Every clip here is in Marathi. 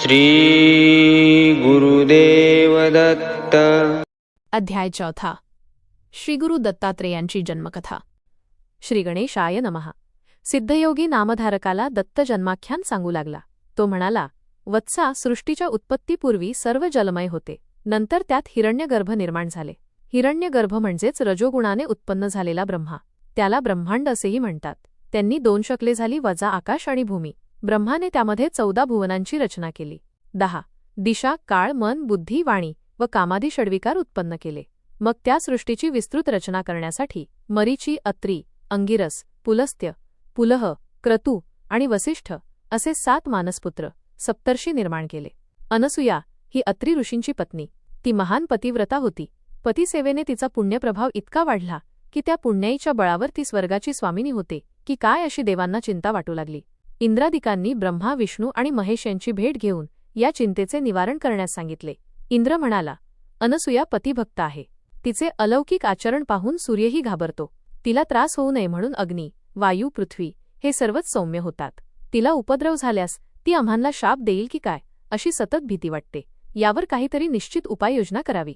श्री गुरुदेव दत्त। अध्याय 4 श्री गुरु दत्तात्रेयांची जन्मकथा। श्री गणेशाय नमः। सिद्धयोगी नामधारकाला दत्त जन्माख्यान सांगू लागला। तो म्हणाला, वत्सा, सृष्टीच्या उत्पत्तीपूर्वी सर्व जलमय होते. नंतर त्यात हिरण्यगर्भ निर्माण झाले. हिरण्यगर्भ म्हणजेच रजोगुणाने उत्पन्न झालेला ब्रह्मा. त्याला ब्रह्मांड असेही म्हणतात. त्यांनी 2 शकले झाली वजा आकाश आणि भूमी. ब्रह्माने त्यामध्ये 14 भुवनांची रचना केली. 10 दिशा, काळ, मन, बुद्धी, वाणी व कामादी षड्विकार उत्पन्न केले. मग त्या सृष्टीची विस्तृत रचना करण्यासाठी मरीची, अत्री, अंगिरस, पुलस्त्य, पुलह, क्रतू आणि वसिष्ठ असे 7 मानसपुत्र सप्तर्षी निर्माण केले. अनसूया ही अत्री ऋषींची पत्नी. ती महान पतिव्रता होती. पतिसेवेने तिचा पुण्यप्रभाव इतका वाढला की त्या पुण्याईच्या बळावर ती स्वर्गाची स्वामिनी होते की काय अशी देवांना चिंता वाटू लागली. इंद्रादिकांनी ब्रह्मा, विष्णू आणि महेश यांची भेट घेऊन या चिंतेचे निवारण करण्यास सांगितले. इंद्र म्हणाला, अनसूया पतिभक्त आहे. तिचे अलौकिक आचरण पाहून सूर्यही घाबरतो. तिला त्रास होऊ नये म्हणून अग्नी, वायू, पृथ्वी हे सर्वच सौम्य होतात. तिला उपद्रव झाल्यास ती आम्हांना शाप देईल की काय अशी सतत भीती वाटते. यावर काहीतरी निश्चित उपाययोजना करावी.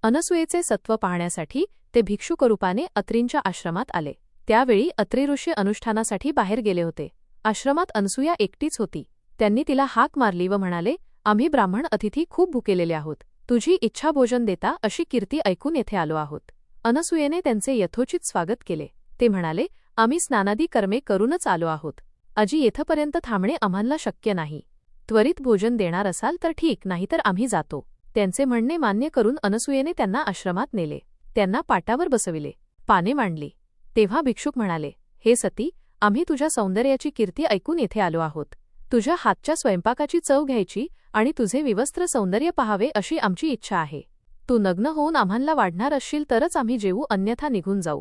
अनसूयेचे सत्व पाहण्यासाठी ते भिक्षुकरूपाने अत्रींच्या आश्रमात आले. त्यावेळी अत्री ऋषी अनुष्ठानासाठी बाहेर गेले होते. आश्रमात अनसूया एकटीच होती. त्यांनी तिला हाक मारली व म्हणाले, आम्ही ब्राह्मण अतिथी खूप भुकेलेले आहोत. तुझी इच्छा भोजन देता अशी कीर्ती ऐकून येथे आलो आहोत. अनसूयेने त्यांचे यथोचित स्वागत केले. ते म्हणाले, आम्ही स्नानादी कर्मे करूनच आलो आहोत. अजी येथपर्यंत थांबणे आम्हाला शक्य नाही. त्वरित भोजन देणार असाल तर ठीक, नाहीतर आम्ही जातो. त्यांचे म्हणणे मान्य करून अनसूयेने त्यांना आश्रमात नेले. त्यांना पाटावर बसविले. पाने मांडली. तेव्हा भिक्षुक म्हणाले, हे सती, आम्ही तुझ्या सौंदर्याची कीर्ती ऐकून येथे आलो आहोत. तुझ्या हातच्या स्वयंपाकाची चव घ्यायची आणि तुझे विवस्त्र सौंदर्य पाहावे अशी आमची इच्छा आहे. तू नग्न होऊन आम्हाला वाढणार असशील तरच आम्ही जेवू, अन्यथा निघून जाऊ.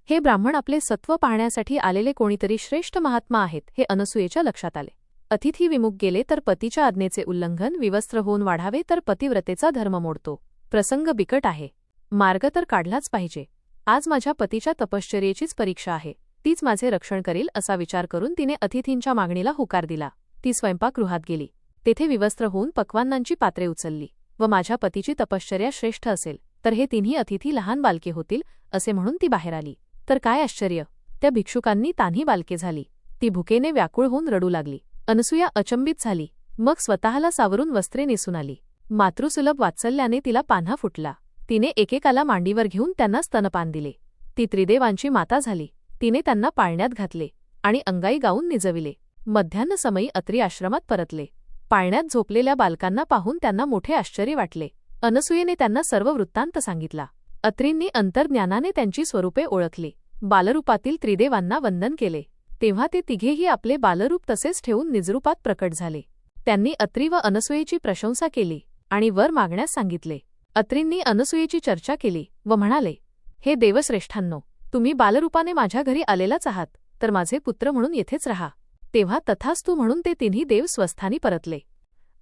हे ब्राह्मण आपले सत्व पाहण्यासाठी आलेले कोणीतरी श्रेष्ठ महात्मा आहेत हे अनसूयेच्या लक्षात आले. अतिथी विमुख गेले तर पतीच्या आज्ञेचे उल्लंघन, विवस्त्र होऊन वाढावे तर पतिव्रतेचा धर्म मोडतो. प्रसंग बिकट आहे. मार्ग तर काढलाच पाहिजे. आज माझ्या पतीच्या तपश्चर्येचीच परीक्षा आहे. तीच माझे रक्षण करील असा विचार करून तिने अतिथींच्या मागणीला होकार दिला. ती स्वयंपाकगृहात गेली. तेथे विवस्त्र होऊन पक्वान्नांची पात्रे उचलली व माझ्या पतीची तपश्चर्या श्रेष्ठ असेल तर हे तिन्ही अतिथी लहान बालके होतील असे म्हणून ती बाहेर आली. तर काय आश्चर्य, त्या भिक्षुकांनी तान्ही बालके झाली. ती भुकेने व्याकुळ होऊन रडू लागली. अनसूया अचंबित झाली. मग स्वतःला सावरून वस्त्रे नेसून आली. मातृसुलभ वात्सल्याने तिला पान्हा फुटला. तिने एकेकाला मांडीवर घेऊन त्यांना स्तनपान दिले. ती त्रिदेवांची माता झाली. तिने त्यांना पाळण्यात घातले आणि अंगाई गाऊन निजविले. मध्यान्ह समयी अत्री आश्रमात परतले. पाळण्यात झोपलेल्या बालकांना पाहून त्यांना मोठे आश्चर्य वाटले. अनसूयेने त्यांना सर्व वृत्तांत सांगितला. अत्रींनी अंतर्ज्ञानाने त्यांची स्वरूपे ओळखली. बालरूपातील त्रिदेवांना वंदन केले. तेव्हा ते तिघेही आपले बालरूप तसेच ठेवून निजरूपात प्रकट झाले. त्यांनी अत्री व अनसूयेची प्रशंसा केली आणि वर मागण्यास सांगितले. अत्रींनी अनसूयेची चर्चा केली व म्हणाले, हे देवश्रेष्ठांनो, तुम्ही बालरूपाने माझ्या घरी आलेलाच आहात, तर माझे पुत्र म्हणून येथेच राहा. तेव्हा तथास्तु म्हणून ते तिन्ही देव स्वस्थानी परतले.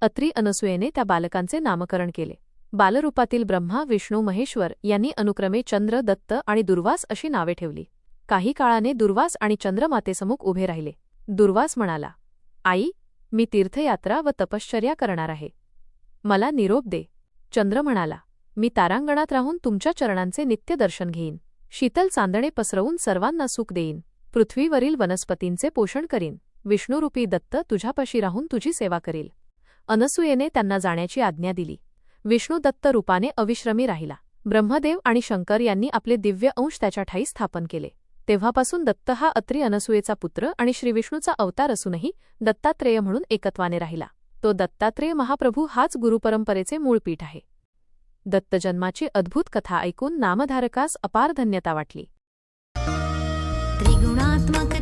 अत्री अनसूयेने त्या बालकांचे नामकरण केले. बालरूपातील ब्रह्मा, विष्णू, महेश्वर यांनी अनुक्रमे चंद्र, दत्त आणि दुर्वास अशी नावे ठेवली. काही काळाने दुर्वास आणि चंद्रमातेसमुख उभे राहिले. दुर्वास म्हणाला, आई, मी तीर्थयात्रा व तपश्चर्या करणार आहे. मला निरोप दे. चंद्र म्हणाला, मी तारांगणात राहून तुमच्या चरणांचे नित्य दर्शन घेईन. शीतल चांदणे पसरवून सर्वांना सुख देईन. पृथ्वीवरील वनस्पतींचे पोषण करीन. विष्णुरूपी दत्त तुझ्यापाशी राहून तुझी सेवा करील. अनसूयेने त्यांना जाण्याची आज्ञा दिली. विष्णू दत्त रूपाने अविश्रमी राहिला. ब्रह्मदेव आणि शंकर यांनी आपले दिव्य अंश त्याच्या ठायी स्थापन केले. तेव्हापासून दत्त हा अत्री अनसूयेचा पुत्र आणि श्रीविष्णूचा अवतार असूनही दत्तात्रेय म्हणून एकत्वाने राहिला. तो दत्तात्रेय महाप्रभू हाच गुरुपरंपरेचे मूळ पीठ आहे. दत्तजन्माची अद्भुत कथा ऐकून नामधारकास अपार धन्यता वाटली. त्रिगुणात्मक